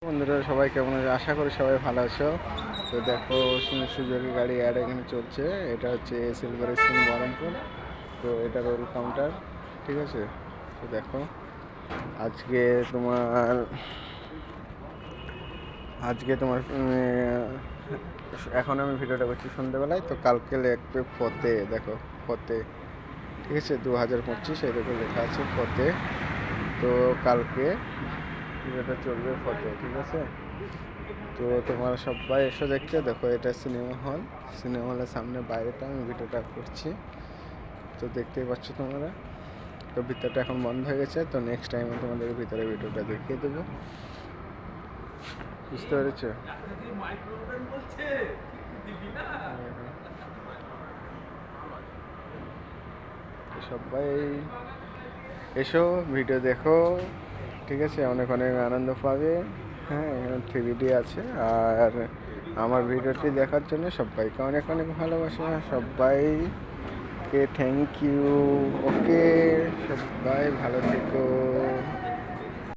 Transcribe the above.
বন্ধুরা সবাই কেমন আছে? আশা করি সবাই ভালো আছো। তো দেখো সুজুকি গাড়ি অ্যাড এখানে চলছে। এটা হচ্ছে সিলভার স্ক্রিন বহরমপুর। তো এটা রোল কাউন্টার, ঠিক আছে। তো দেখো আজকে তোমার এখন আমি ভিডিওটা করছি সন্ধ্যেবেলায়। তো কালকে লিখবে ফতে, দেখো ফতে, ঠিক আছে, 2025 এরকম লেখা আছে ফতে। তো কালকে ভিডিওটা চলবে ফতে, ঠিক আছে। তো তোমরা সবাই এসে দেখতে। দেখো এটা সিনেমা হলের সামনে বাইরেটা আমি ভিডিওটা করছি। তো দেখতেই পাচ্ছ তোমরা। তো ভিতরটা এখন বন্ধ হয়ে গেছে। তো নেক্সট টাইমে তোমাদের ভিতরে ভিডিওটা দেখিয়ে দেবো, বুঝতে পেরেছো? তো সবাই এসো, ভিডিও দেখো, ঠিক আছে। অনেক অনেক আনন্দ পাবে। হ্যাঁ, এখানে 3D আছে। আর আমার ভিডিওটি দেখার জন্য সবাইকে অনেক অনেক ভালোবাসা, সবাইকে থ্যাংক ইউ। ওকে, সবাই ভালো থেকো।